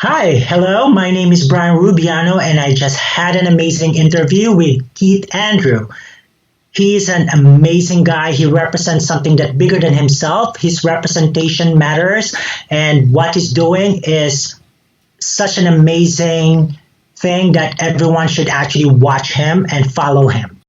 Hi, hello. My name is Brian Rubiano, and I just had an amazing interview with Keith Andrew. He's an amazing guy. He represents something that bigger than himself. His representation matters, and what he's doing is such an amazing thing that everyone should actually watch him and follow him.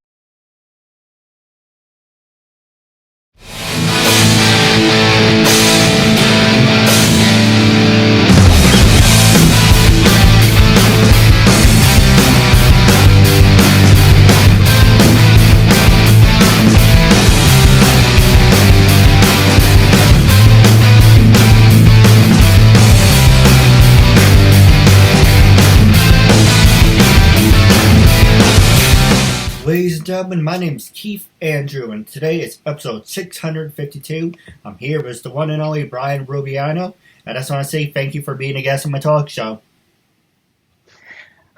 Ladies and gentlemen, my name is Keith Andrew, and today is episode 652. I'm here with the one and only Brian Rubiano, and I just want to say thank you for being a guest on my talk show.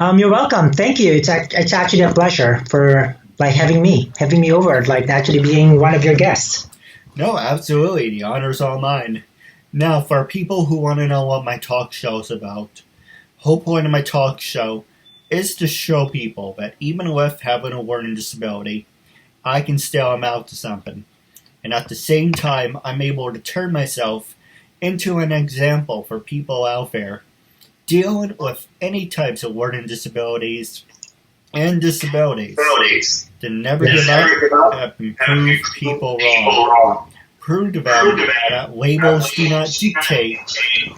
You're welcome. Thank you. It's actually a pleasure for having me over, actually being one of your guests. No, absolutely. The honor's all mine. Now, for people who want to know what my talk show is about, whole point of my talk show is to show people that even with having a learning disability, I can still amount to something. And at the same time, I'm able to turn myself into an example for people out there dealing with any types of learning disabilities and disabilities to never give up and prove people wrong. Prove to them that labels do not dictate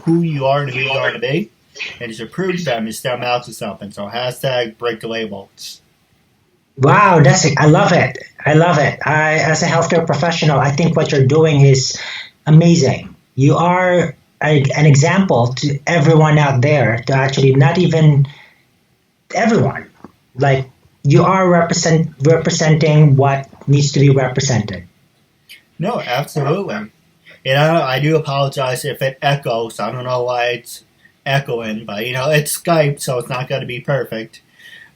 who you are and who you're going to be. And to prove to them is still out to something. So hashtag break the labels. Wow, I love it. I love it. As a healthcare professional, I think what you're doing is amazing. You are an example to everyone out there, to actually not even everyone. Like you are representing what needs to be represented. No, absolutely. And I do apologize if it echoes. I don't know why it's echoing, but it's Skype, so it's not going to be perfect.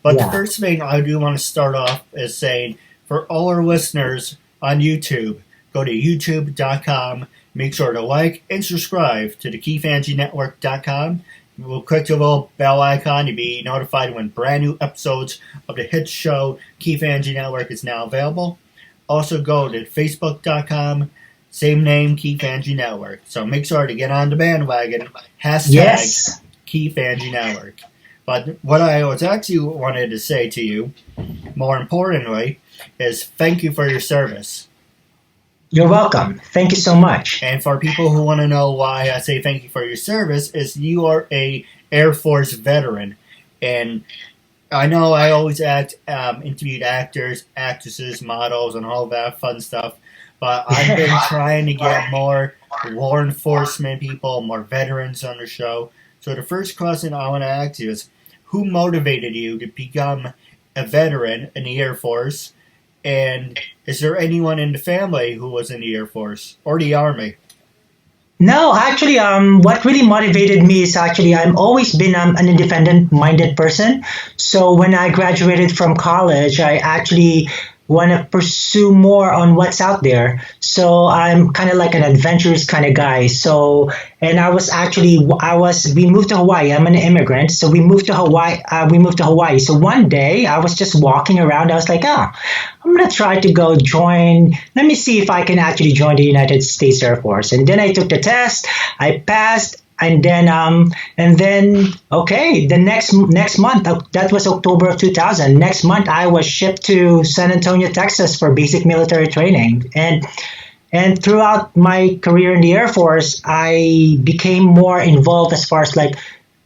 But The first thing I do want to start off is saying, for all our listeners on YouTube, go to youtube.com, make sure to like and subscribe to the KeithAndrewNetwork.com. We'll click the little bell icon to be notified when brand new episodes of the hit show Keith Andrew Network is now available. Also go to facebook.com, same name, Keith Andrew Network. So make sure to get on the bandwagon. Hashtag Keith Andrew Network. But what I was actually wanted to say to you, more importantly, is thank you for your service. You're welcome. Thank you so much. And for people who want to know why I say thank you for your service, is you are a Air Force veteran. And I know I always interviewed actors, actresses, models, and all that fun stuff. But I've been trying to get more law enforcement people, more veterans on the show. So the first question I want to ask you is, who motivated you to become a veteran in the Air Force? And is there anyone in the family who was in the Air Force or the Army? No, actually, what really motivated me is actually I've always been an independent-minded person. So when I graduated from college, I actually want to pursue more on what's out there. So I'm kind of like an adventurous kind of guy. So, and we moved to Hawaii. I'm an immigrant. So we moved to Hawaii. So one day I was just walking around. I was like, I'm going to try to let me see if I can actually join the United States Air Force. And then I took the test. I passed. And then, the next month, that was October of 2000. Next month, I was shipped to San Antonio, Texas for basic military training. And throughout my career in the Air Force, I became more involved as far as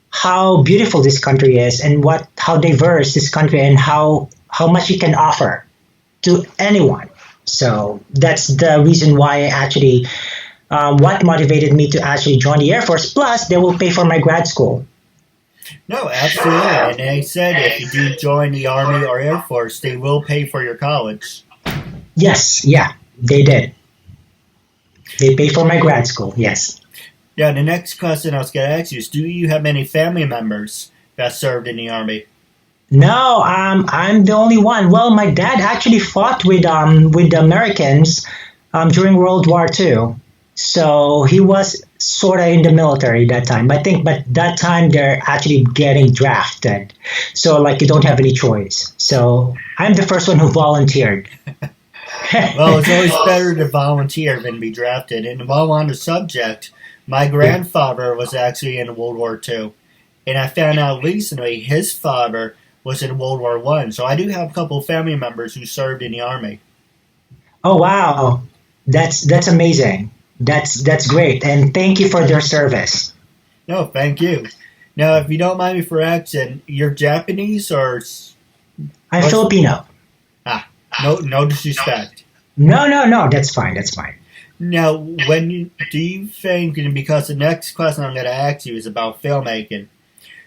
how beautiful this country is and how diverse this country and how much it can offer to anyone. So that's the reason why I actually what motivated me to actually join the Air Force. Plus, they will pay for my grad school. No, absolutely. And they said if you do join the Army or Air Force, they will pay for your college. Yes, yeah, they did. They pay for my grad school, yes. Yeah, the next question I was going to ask you is, do you have any family members that served in the Army? No, I'm the only one. Well, my dad actually fought with the Americans during World War II. So sort of in the military that time. I think, but that time they're actually getting drafted. So like you don't have any choice. So I'm the first one who volunteered. Well, it's always better to volunteer than be drafted. And while on the subject, my grandfather was actually in World War II. And I found out recently his father was in World War I. So I do have a couple of family members who served in the Army. Oh wow, that's amazing. That's great, and thank you for their service. No, thank you. Now, if you don't mind me for asking, you're Japanese or I'm what's, Filipino. no disrespect. No, that's fine. That's fine. Now, do you think, and because the next question I'm going to ask you is about filmmaking,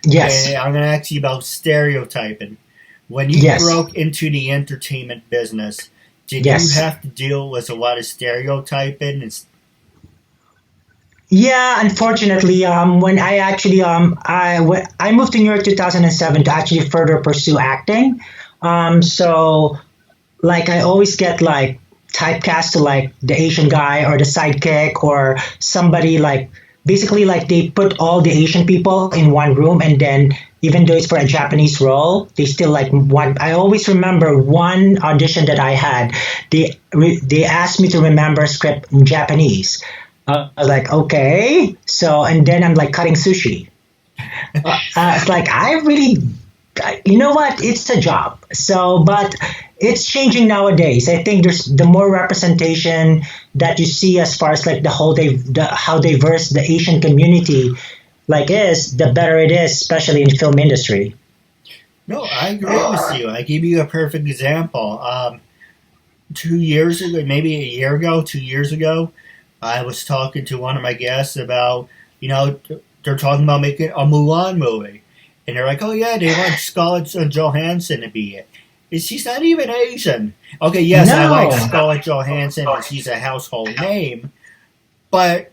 Yes, and I'm going to ask you about stereotyping. When you yes, broke into the entertainment business, did you yes. have to deal with a lot of stereotyping? Yeah, unfortunately, when I actually I moved to New York 2007 to actually further pursue acting. So like I always get like typecast to like the Asian guy or the sidekick or somebody like basically like they put all the Asian people in one room and then even though it's for a Japanese role, they still like one. I always remember one audition that I had. They asked me to remember a script in Japanese. I was like, okay. So and then I'm like cutting sushi. It's like I really, you know what? It's a job. So, but it's changing nowadays. I think there's the more representation that you see as far as like how diverse the Asian community like is, the better it is, especially in the film industry. No, I agree with you. I give you a perfect example. 2 years ago, maybe a year ago, 2 years ago, I was talking to one of my guests about, they're talking about making a Mulan movie. And they're like, oh yeah, they want Scarlett Johansson to be it. She's not even Asian. Okay, yes, I like No, Scarlett Johansson and she's a household name, but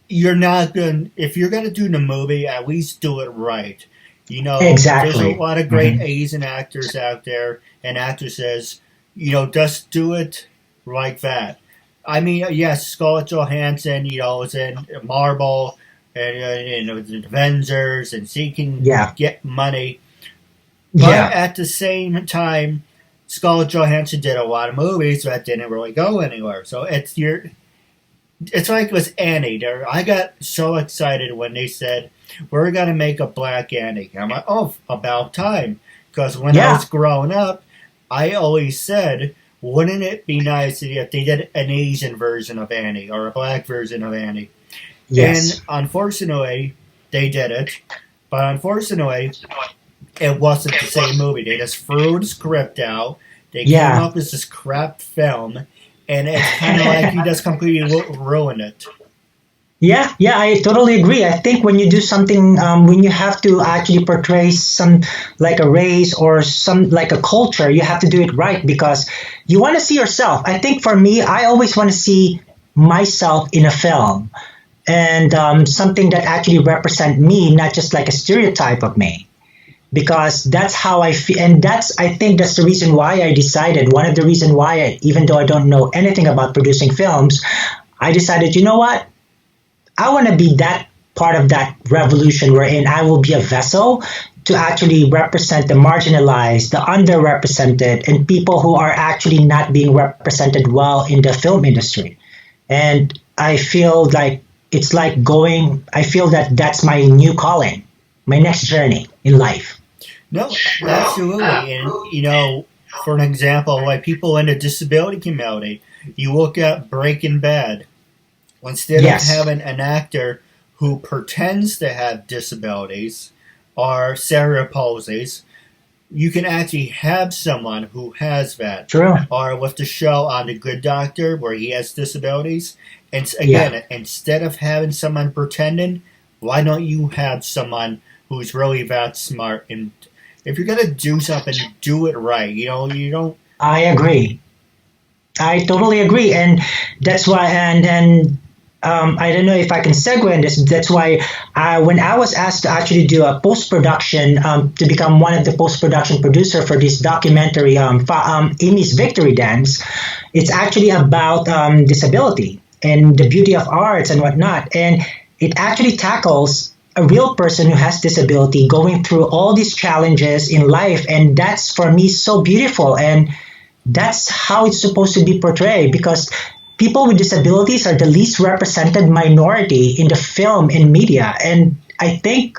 you're not going if you're going to do the movie, at least do it right. There's a exactly. lot of great Asian actors out there and actresses, just do it like that. I mean, yes, Scarlett Johansson, was in Marvel and it was in Avengers and she can Yeah, get money. But yeah, at the same time, Scarlett Johansson did a lot of movies that didn't really go anywhere. So it's like with Annie. I got so excited when they said, we're going to make a black Annie. I'm like, oh, about time. Because when I was yeah, growing up, I always said, wouldn't it be nice if they did an Asian version of Annie or a black version of Annie? And yes, unfortunately, they did it. But unfortunately, it wasn't the same movie. They just threw the script out. They came yeah. up with this crap film. And it's kind of like you just completely ruined it. Yeah, I totally agree. I think when you do something, when you have to actually portray some like a race or some like a culture, you have to do it right because you want to see yourself. I think for me, I always want to see myself in a film and something that actually represent me, not just like a stereotype of me. Because that's how I feel, and I think that's the reason why I decided. One of the reason why, even though I don't know anything about producing films, I decided, you know what? I want to be that part of that revolution wherein I will be a vessel to actually represent the marginalized, the underrepresented, and people who are actually not being represented well in the film industry. And I feel like it's like I feel that that's my new calling, my next journey in life. No, absolutely. And, for an example, like people in the disability community, you look at Breaking Bad. Instead of Yes, having an actor who pretends to have disabilities or cerebral palsies, you can actually have someone who has that. true. Or with the show on The Good Doctor where he has disabilities. And Yeah. again, instead of having someone pretending, why don't you have someone who's really that smart? And if you're going to do something, do it right. You don't. I agree. I totally agree, and that's why. And I don't know if I can segue in this. That's why when I was asked to actually do a post production to become one of the post production producer for this documentary, Amy's Victory Dance, it's actually about disability and the beauty of arts and whatnot. And it actually tackles a real person who has disability going through all these challenges in life, and that's for me so beautiful, and that's how it's supposed to be portrayed, because people with disabilities are the least represented minority in the film and media. And I think,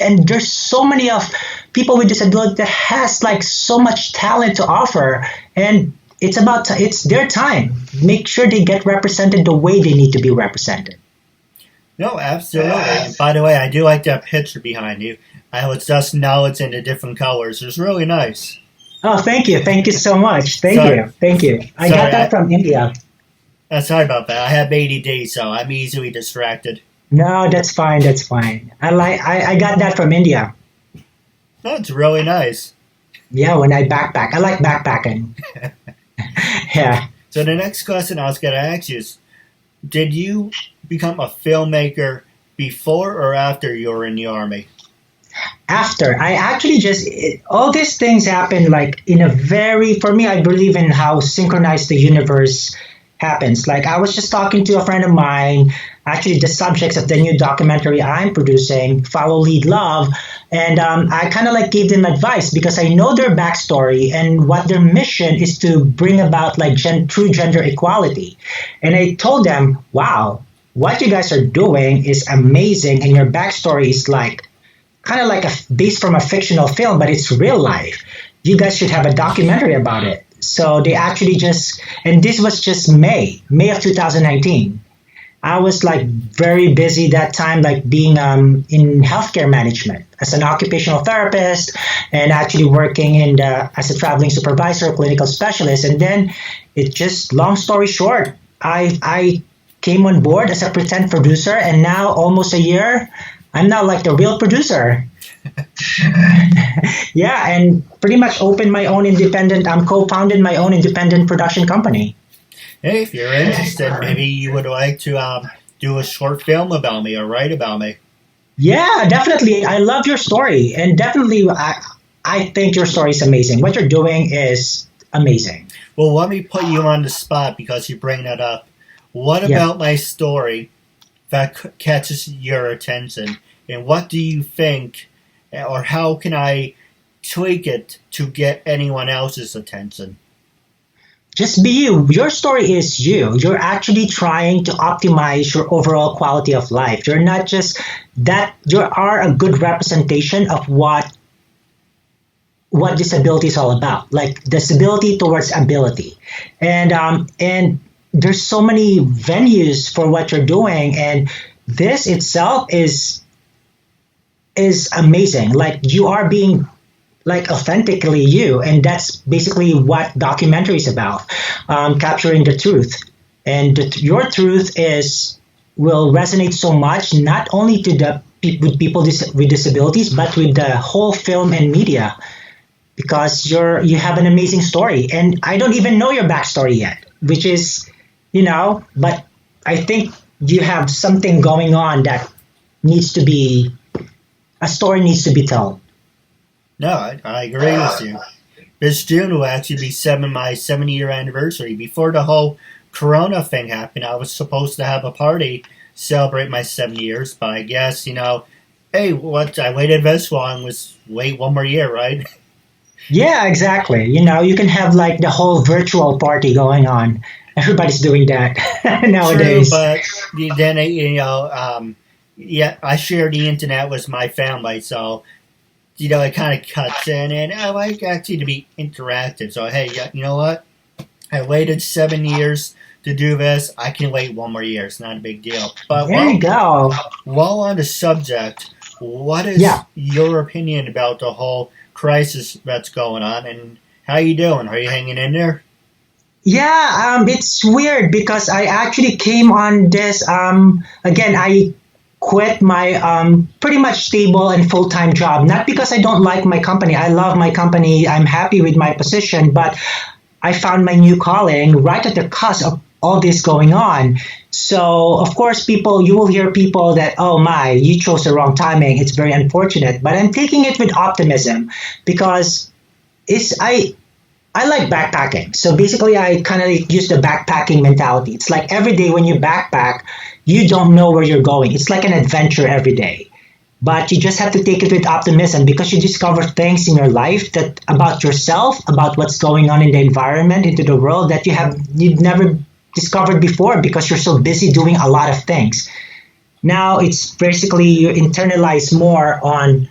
and there's so many of people with disability that has like so much talent to offer, and it's their time. Make sure they get represented the way they need to be represented. No, absolutely. And by the way, I do like that picture behind you. I was just now it's in the different colors. It's really nice. Oh, thank you. Thank you so much. Thank you. I got that from India. Sorry about that. I have ADD, so I'm easily distracted. No, that's fine. That's fine. I got that from India. Oh, it's really nice. Yeah, when I backpack. I like backpacking. Yeah. So the next question I was going to ask you is, did you become a filmmaker before or after you were in the Army? After. I actually all these things happen like in a for me, I believe in how synchronized the universe happens. Like I was just talking to a friend of mine, actually the subjects of the new documentary I'm producing, Follow Lead Love, and I kind of like gave them advice because I know their backstory and what their mission is to bring about like true gender equality. And I told them, wow, what you guys are doing is amazing, and your backstory is like kind of like based from a fictional film, but it's real life. You guys should have a documentary about it. So they actually and this was just May of 2019. I was like very busy that time, like being in healthcare management as an occupational therapist and actually working as a traveling supervisor, clinical specialist. And then long story short, I came on board as a pretend producer, and now almost a year, I'm now like the real producer. Yeah, and pretty much co-founded my own independent production company. Hey, if you're interested, maybe you would like to do a short film about me or write about me. Yeah, definitely. I love your story, and definitely I think your story is amazing. What you're doing is amazing. Well, let me put you on the spot because you bring that up. What about my story that catches your attention, and what do you think, or how can I tweak it to get anyone else's attention? Just be you. Your story is you. You're actually trying to optimize your overall quality of life. You're not just that. You are a good representation of what disability is all about, like disability towards ability, and there's so many venues for what you're doing, and this itself is amazing. Like you are being like authentically you, and that's basically what documentary is about, capturing the truth. And your truth will resonate so much, not only to with people with disabilities, but with the whole film and media, because you have an amazing story, and I don't even know your backstory yet, which is, but I think you have something going on that a story needs to be told. No, I agree with you. This June will actually be my 70-year anniversary. Before the whole Corona thing happened, I was supposed to have a party celebrate my 70 years, but I guess, hey, I waited this long, wait one more year, right? Yeah, exactly. You can have like the whole virtual party going on. Everybody's doing that nowadays. True, but then, I share the internet with my family, so it kind of cuts in, and I like actually to be interactive. So, hey, you know what? I waited 7 years to do this. I can wait one more year. It's not a big deal. But there you go. While on the subject, what is your opinion about the whole crisis that's going on, and how you doing? Are you hanging in there? Yeah, it's weird because I actually came on this. Again, I quit my pretty much stable and full-time job, not because I don't like my company. I love my company. I'm happy with my position, but I found my new calling right at the cusp of all this going on. So, of course, you will hear people that, oh my, you chose the wrong timing. It's very unfortunate. But I'm taking it with optimism because I like backpacking. So basically, I kind of use the backpacking mentality. It's like every day when you backpack, you don't know where you're going. It's like an adventure every day. But you just have to take it with optimism because you discover things in your life that about yourself, about what's going on in the environment, into the world that you've never discovered before because you're so busy doing a lot of things. Now it's basically you internalize more on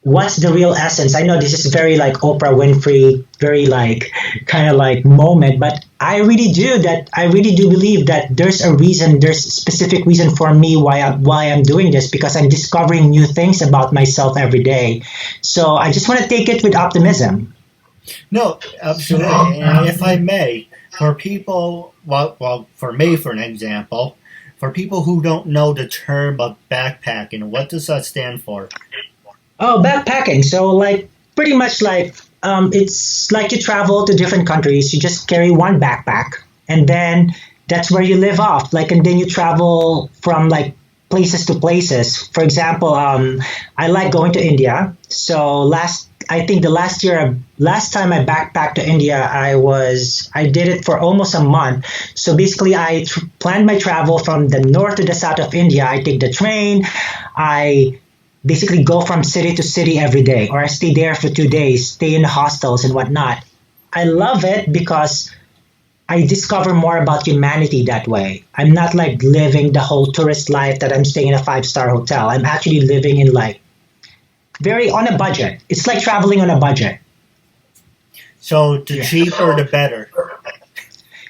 what's the real essence. I know this is very like Oprah Winfrey, very like kind of like moment, but I really do believe that there's a reason, there's a specific reason for me why I'm doing this, because I'm discovering new things about myself every day. So I just want to take it with optimism. No, absolutely. And if I may, for people, well, for me, for an example, for people who don't know the term of backpacking, what does that stand for? Oh, backpacking. So like pretty much like it's like you travel to different countries. You just carry one backpack, and then that's where you live off. Like, and then you travel from like places to places. For example, I like going to India. So I think last time I backpacked to India, I did it for almost a month. So basically, planned my travel from the north to the south of India. I take the train. I basically go from city to city every day, or I stay there for 2 days, stay in the hostels and whatnot. I love it because I discover more about humanity that way. I'm not like living the whole tourist life that I'm staying in a five-star hotel. I'm actually living in like very on a budget. It's like traveling on a budget. So the cheaper, the better.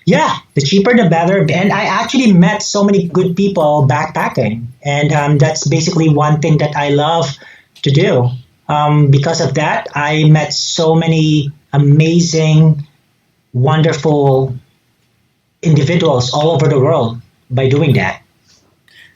Yeah, the cheaper the better. And I actually met so many good people backpacking. And that's basically one thing that I love to do. Because of that, I met so many amazing, wonderful individuals all over the world by doing that.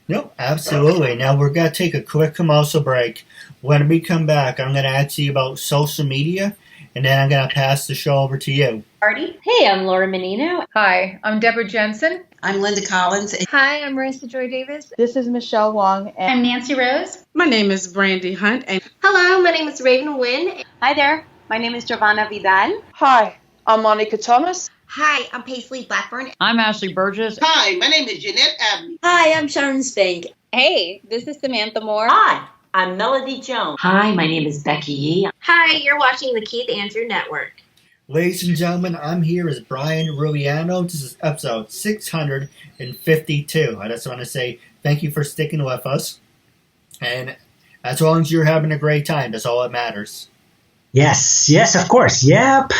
No, absolutely. Now we're going to take a quick commercial break. When we come back, I'm going to ask you about social media, and then I'm going to pass the show over to you. Party. Hey, I'm Laura Menino. Hi, I'm Deborah Jensen. I'm Linda Collins. Hi, I'm Marissa Joy Davis. This is Michelle Wong. And I'm Nancy Rose. My name is Brandy Hunt. And hello, my name is Raven Wynn. Hi there, my name is Giovanna Vidal. Hi, I'm Monica Thomas. Hi, I'm Paisley Blackburn. I'm Ashley Burgess. Hi, my name is Jeanette Abney. Hi, I'm Sharon Spank. Hey, this is Samantha Moore. Hi, I'm Melody Jones. Hi, my name is Becky Yee. Hi, you're watching the Keith Andrew Network. Ladies and gentlemen, I'm here as Brian Rubiano. This is episode 652. I just want to say thank you for sticking with us. And as long as you're having a great time, that's all that matters. Yes, of course. Yep.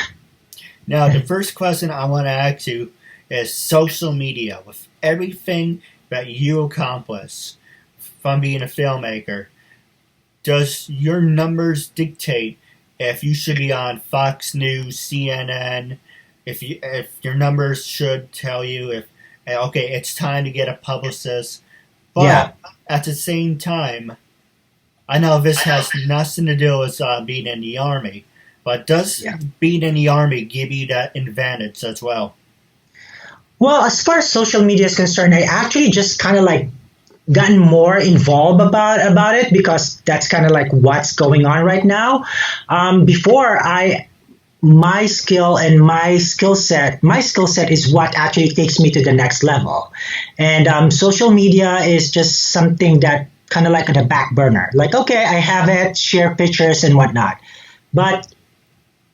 Now, the first question I want to ask you is social media. With everything that you accomplish from being a filmmaker, does your numbers dictate if you should be on Fox News, CNN, if your numbers should tell you if, okay, it's time to get a publicist? But at the same time, I know this has nothing to do with being in the Army, but does being in the Army give you that advantage as well? Well, as far as social media is concerned, I actually just kind of like gotten more involved about it because that's kind of like what's going on right now. Before my skill and my skill set is what actually takes me to the next level. And social media is just something that kind of like on the back burner. Like, okay, I have it, share pictures and whatnot. But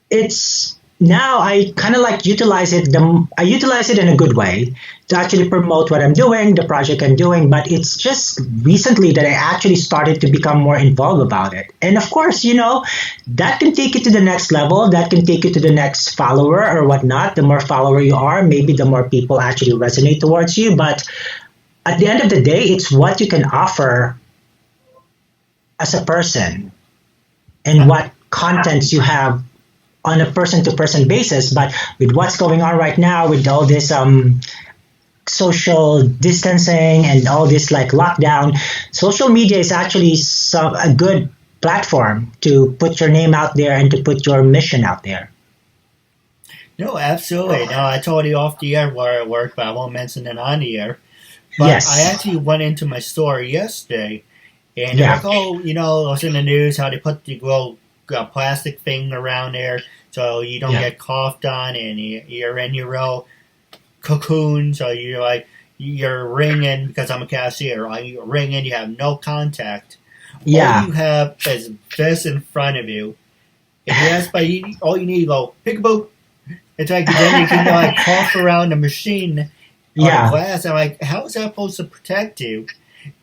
it's now I kind of like utilize it. I utilize it in a good way to actually promote what I'm doing, the project I'm doing. But it's just recently that I actually started to become more involved about it. And of course, that can take you to the next level. That can take you to the next follower or whatnot. The more follower you are, maybe the more people actually resonate towards you. But at the end of the day, it's what you can offer as a person and what contents you have on a person-to-person basis. But with what's going on right now, with all this social distancing and all this like lockdown, social media is actually a good platform to put your name out there and to put your mission out there. No, absolutely. Now, I told you off the air where I work, but I won't mention it on the air. But yes. I actually went into my store yesterday, and they're like, oh, it was in the news how they put the little plastic thing around there so you don't get coughed on and you're in your real cocoon. So you're like, you're ringing because I'm a cashier. You ring in, you have no contact. Yeah. All you have is this in front of you. If you ask all you need to go, pick-a-boo. It's like, then you can like cough around the machine or the glass. I'm like, how is that supposed to protect you?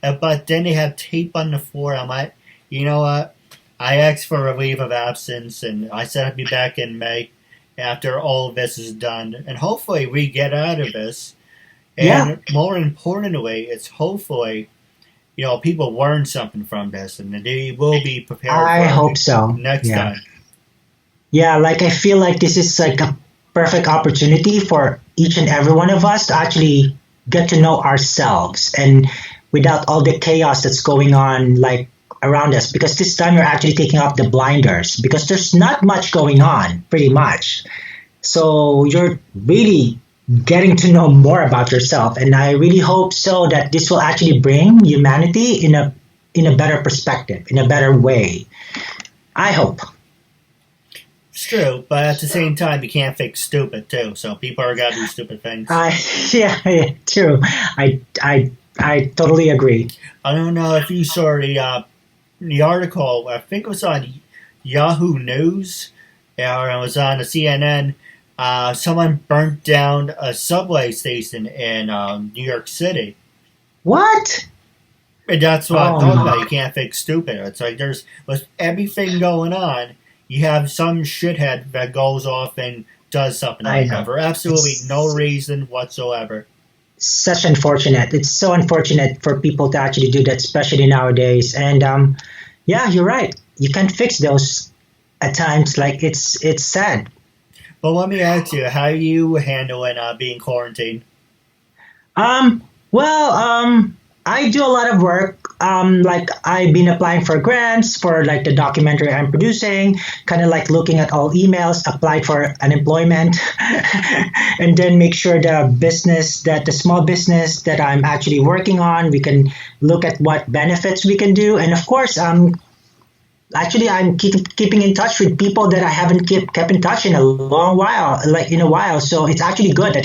But then they have tape on the floor. I'm like, you know what? I asked for a leave of absence, and I said I'd be back in May after all of this is done. And hopefully we get out of this. And more importantly, it's hopefully, people learn something from this, and they will be prepared I hope so. Next time. Yeah, like I feel like this is like a perfect opportunity for each and every one of us to actually get to know ourselves, and without all the chaos that's going on like around us, because this time you're actually taking off the blinders because there's not much going on pretty much. So you're really getting to know more about yourself, and I really hope so that this will actually bring humanity in a better perspective, in a better way. I hope. It's true, but at the same time, you can't fix stupid too. So people are gonna do stupid things. Yeah, true. I totally agree. I don't know if you saw the article. I think it was on Yahoo News, or it was on the CNN. Someone burnt down a subway station in New York City. What? And that's what I'm talking about. You can't fix stupid. It's like with everything going on, you have some shithead that goes off and does something like that for absolutely no reason whatsoever. Such unfortunate. It's so unfortunate for people to actually do that, especially nowadays. And yeah, you're right. You can't fix those at times. Like it's sad. But let me ask you, how are you handling being quarantined? Well, I do a lot of work. Like I've been applying for grants for like the documentary I'm producing, kind of like looking at all emails, apply for unemployment, and then make sure the small business that I'm actually working on, we can look at what benefits we can do. And of course, actually, I'm keeping in touch with people that I haven't kept in touch in a while. So it's actually good that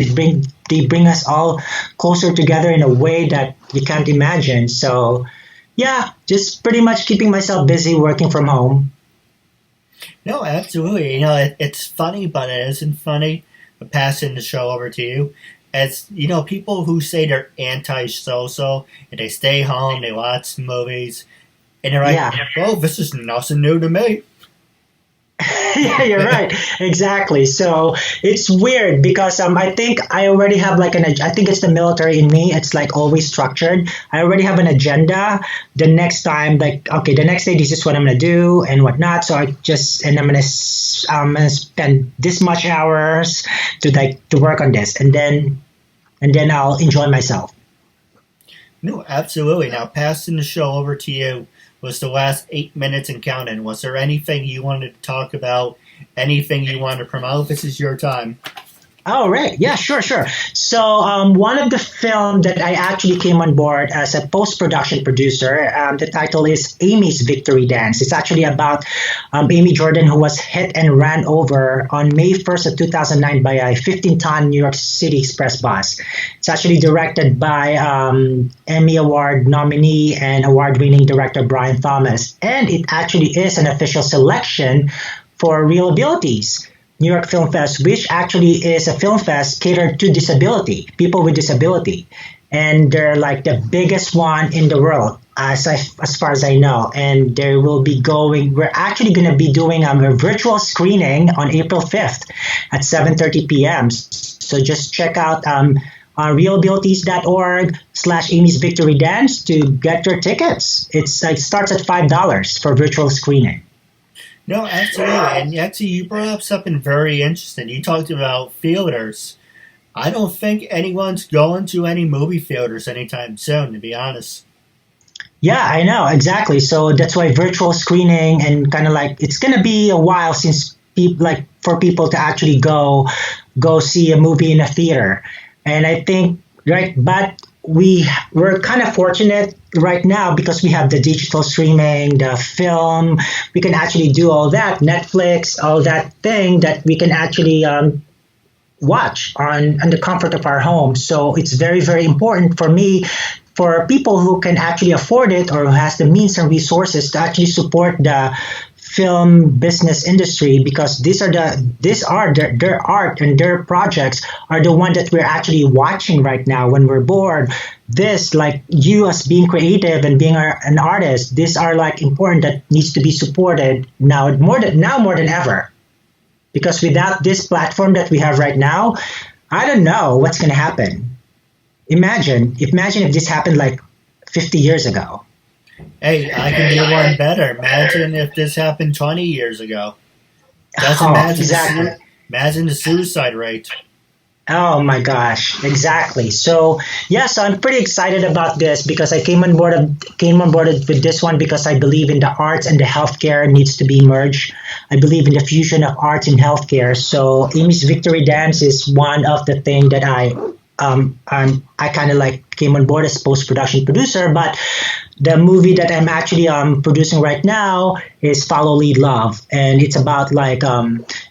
they bring us all closer together in a way that you can't imagine. So, yeah, just pretty much keeping myself busy working from home. No, absolutely. It's funny, but it isn't funny. But passing the show over to you. As people who say they're anti-social and they stay home, they watch movies. And they're like, well, this is nothing new to me. Yeah, you're right. Exactly. So it's weird because I think I already have I think it's the military in me. It's like always structured. I already have an agenda. The next time, the next day, this is what I'm going to do and whatnot. So I'm going to spend this much hours to work on this. And then I'll enjoy myself. No, absolutely. Now, passing the show over to you. Was the last 8 minutes and counting. Was there anything you wanted to talk about? Anything you wanted to promote? This is your time. Oh, right. Yeah, sure. So one of the film that I actually came on board as a post-production producer, the title is Amy's Victory Dance. It's actually about Amy Jordan, who was hit and ran over on May 1st of 2009 by a 15-ton New York City Express bus. It's actually directed by Emmy Award nominee and award-winning director Brian Thomas. And it actually is an official selection for Real Abilities New York Film Fest, which actually is a film fest catered to people with disability. And they're like the biggest one in the world, as far as I know. And we're actually going to be doing a virtual screening on April 5th at 7:30 p.m. So just check out realabilities.org/Amy's Victory Dance to get your tickets. It starts at $5 for virtual screening. No, absolutely. And actually, you brought up something very interesting. You talked about theaters. I don't think anyone's going to any movie theaters anytime soon, to be honest. Yeah, I know, exactly. So that's why virtual screening and kind of it's going to be a while since for people to actually go see a movie in a theater. And I think, right, but we're kind of fortunate right now because we have the digital streaming, the film. We can actually do all that, Netflix, all that thing that we can actually watch on the comfort of our home. So it's very, very important for me, for people who can actually afford it or who has the means and resources to actually support the film business industry, because their art and their projects are the one that we're actually watching right now when we're bored. This, like you as being creative and being an artist, these are like important that needs to be supported more than ever, because without this platform that we have right now, I don't know what's going to happen. Imagine if this happened like 50 years ago. Hey, I can do one better. Imagine if this happened 20 years ago. Just Exactly. Imagine the suicide rate. Oh my gosh, exactly. So so I'm pretty excited about this because I came on board with this one because I believe in the arts and the healthcare needs to be merged. I believe in the fusion of arts and healthcare. So Amy's Victory Dance is one of the thing that I kind of like came on board as post-production producer, but the movie that I'm actually producing right now is Follow Lead Love, and it's about like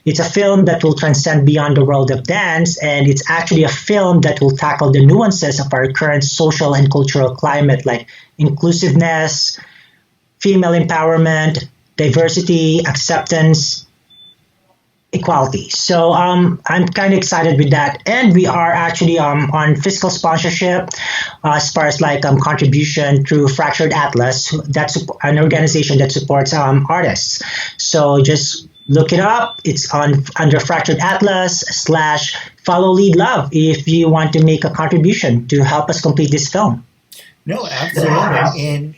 it's a film that will transcend beyond the world of dance, and it's actually a film that will tackle the nuances of our current social and cultural climate, like inclusiveness, female empowerment, diversity, acceptance, equality. So I'm kind of excited with that, and we are actually on fiscal sponsorship as far as like contribution through Fractured Atlas. That's an organization that supports artists. So just look it up. It's on under Fractured Atlas / Follow Lead Love if you want to make a contribution to help us complete this film. No, absolutely.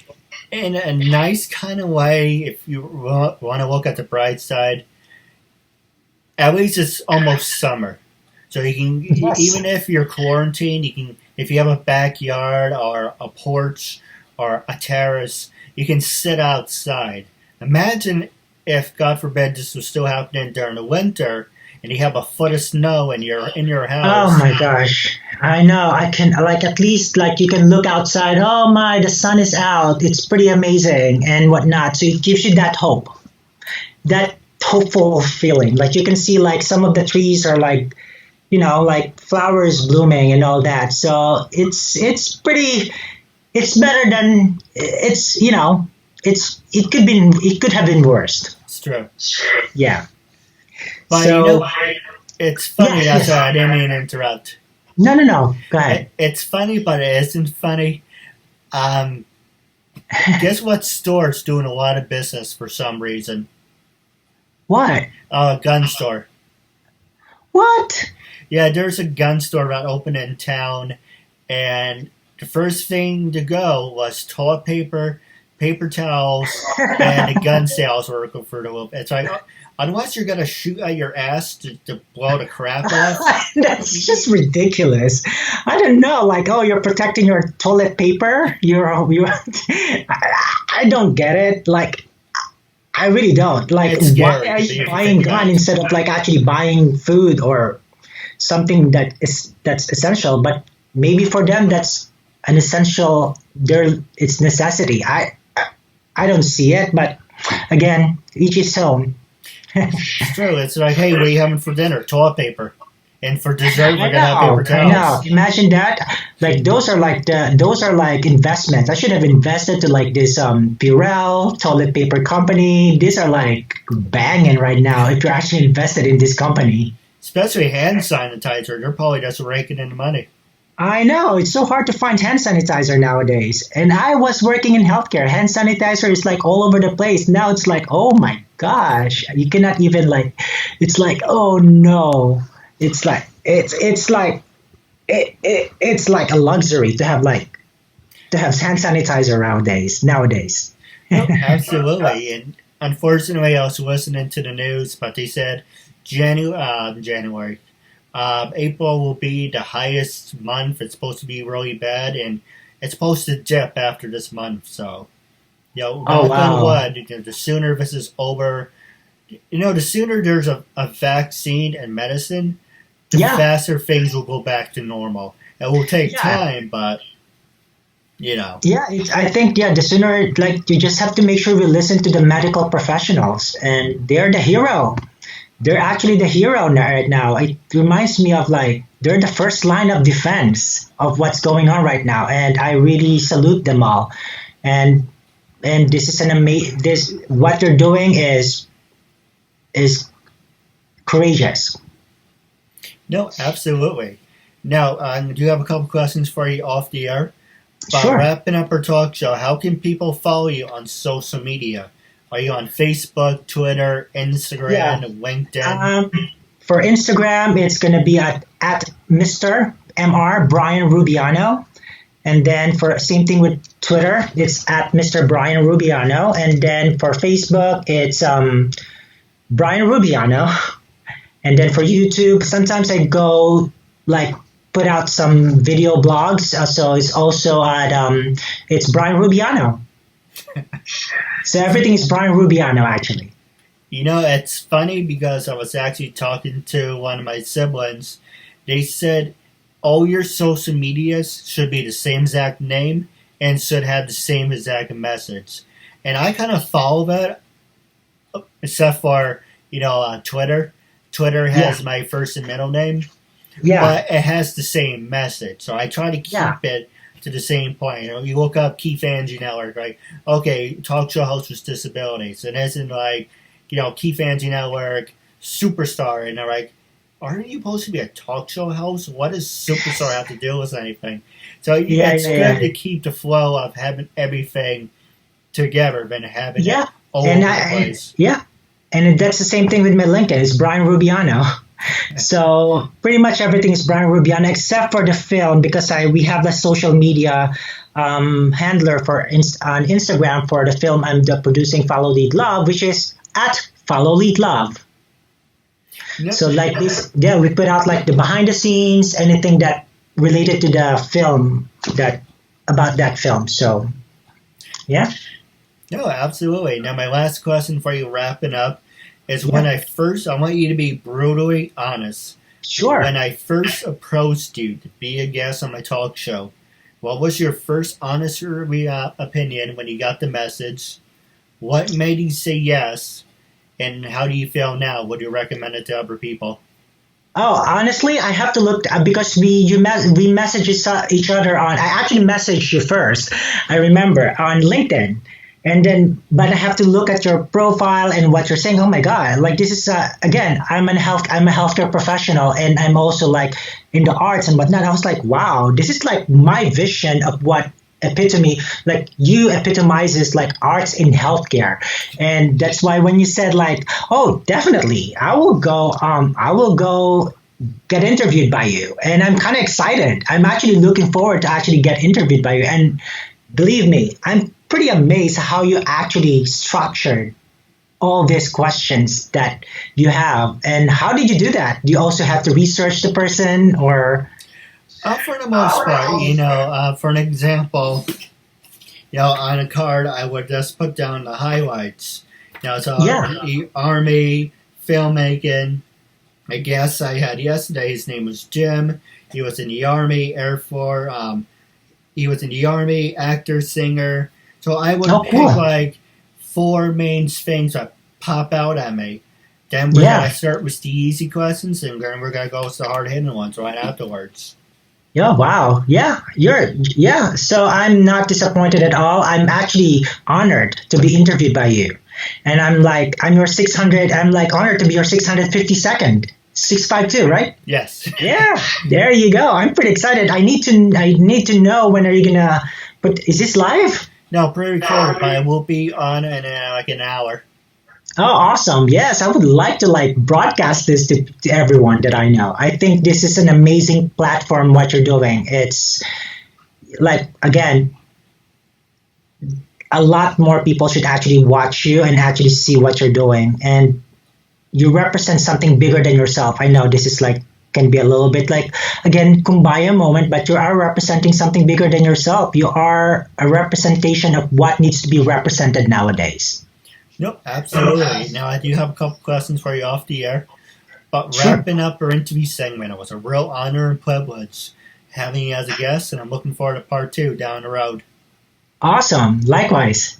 And in a nice kind of way, if you want to look at the bright side, at least it's almost summer. So you can, even if you're quarantined, if you have a backyard or a porch or a terrace, you can sit outside. Imagine if, God forbid, this was still happening during the winter and you have a foot of snow and you're in your house. Oh my gosh. I know. I can, like, at least like you can look outside. Oh my, the sun is out. It's pretty amazing and whatnot. So it gives you that hope. That hopeful feeling, like you can see like some of the trees are like, like flowers blooming and all that. So it's better than it could have been worse. It's true. Yeah. But so it's funny. That's why I didn't mean to interrupt. No. Go ahead. It's funny, but it isn't funny. Guess what store's doing a lot of business for some reason? What? Gun store. What? Yeah, there's a gun store that opened in town, and the first thing to go was toilet paper, paper towels, and the gun sales were for the loop. It's like, unless you're gonna shoot at your ass to blow the crap off. That's just ridiculous. I don't know. Like, oh, you're protecting your toilet paper. I don't get it. Like, I really don't. Like, why are you buying gun instead of like actually buying food or something that's essential? But maybe for them that's an essential. It's necessity. I don't see it. But again, each his own. It's true. It's like, hey, what are you having for dinner? Toilet paper. And for dessert, we're gonna have paper towels. I know. Imagine that. Like those are like investments. I should have invested to like this Purell toilet paper company. These are like banging right now. If you're actually invested in this company, especially hand sanitizer, they're probably just raking in the money. I know, it's so hard to find hand sanitizer nowadays. And I was working in healthcare. Hand sanitizer is like all over the place. Now it's like, oh my gosh, you cannot even like. It's like, oh no. It's like it's like a luxury to have hand sanitizer nowadays. Oh, absolutely. And unfortunately, I was listening to the news, but they said January, April will be the highest month. It's supposed to be really bad, and it's supposed to dip after this month. So, knock on wood, the sooner this is over, the sooner there's a vaccine and medicine, the faster things will go back to normal. It will take time, but Yeah, I think the sooner, like, you just have to make sure we listen to the medical professionals, and they're the hero. they're actually the hero right now. It reminds me of like they're the first line of defense of what's going on right now, and I really salute them all. And this is an amazing. This what they're doing is courageous. No, absolutely. Now, I do have a couple questions for you off the air. By Sure. wrapping up our talk show, how can people follow you on social media? Are you on Facebook, Twitter, Instagram, LinkedIn? For Instagram, it's going to be at Mr. Mr. Brian Rubiano. And then for same thing with Twitter, it's at Mr. Brian Rubiano. And then for Facebook, it's Brian Rubiano. And then for YouTube, sometimes I go like put out some video blogs. So it's also at it's Brian Rubiano. So everything is Brian Rubiano actually. You know, it's funny because I was actually talking to one of my siblings. They said all your social medias should be the same exact name and should have the same exact message. And I kind of follow that, except for, Twitter. Twitter has my first and middle name, but it has the same message. So I try to keep it to the same point. You look up KeithAndrewNetWork, right? Okay, talk show host with disabilities. It isn't like, KeithAndrewNetWork, superstar. And they're like, aren't you supposed to be a talk show host? What does superstar have to do with anything? So it's good to keep the flow of having everything together than having it all over the place. And that's the same thing with my LinkedIn. It's Brian Rubiano. So pretty much everything is Brian Rubiano except for the film because we have the social media handler on Instagram for the film I'm producing Follow Lead Love, which is at Follow Lead Love. Yep. So like this, we put out like the behind the scenes, anything that related to the film about that film. So yeah. No, absolutely. Now, my last question for you, wrapping up, is I want you to be brutally honest. Sure. When I first approached you to be a guest on my talk show, what was your first honest opinion when you got the message? What made you say yes? And how do you feel now? Would you recommend it to other people? Oh, honestly, I have to look because we message each other on. I actually messaged you first. I remember on LinkedIn. And then, but I have to look at your profile and what you're saying. Oh my God! Like this is again, I'm a healthcare professional, and I'm also like in the arts and whatnot. I was like, wow, this is like my vision of what like you epitomizes like arts in healthcare, and that's why when you said like, oh, definitely, I will go get interviewed by you, and I'm kind of excited. I'm actually looking forward to actually get interviewed by you, and believe me, I'm pretty amazed how you actually structured all these questions that you have. And how did you do that? Do you also have to research the person or? For the most part, for an example, on a card, I would just put down the highlights. Army, filmmaking. I guess I had yesterday, his name was Jim. He was in the Army, Air Force. He was in the Army, actor, singer. So I would pick like 4 main things that pop out at me. Then we're going to start with the easy questions, and then we're going to go with the hard-hitting ones right afterwards. Yeah, wow. Yeah, so I'm not disappointed at all. I'm actually honored to be interviewed by you. And I'm like honored to be your 652nd. 652, right? Yes. Yeah, there you go. I'm pretty excited. I need to know when are you gonna is this live? No, pre-recorded, but it will be on in like an hour. Oh, awesome. Yes, I would like to broadcast this to everyone that I know. I think this is an amazing platform, what you're doing. It's again, a lot more people should actually watch you and actually see what you're doing. And you represent something bigger than yourself. I know this is can be a little bit again, kumbaya moment, but you are representing something bigger than yourself. You are a representation of what needs to be represented nowadays. Nope, absolutely. Now, I do have a couple questions for you off the air. But wrapping up our interview segment, it was a real honor and privilege having you as a guest, and I'm looking forward to part 2 down the road. Awesome. Likewise.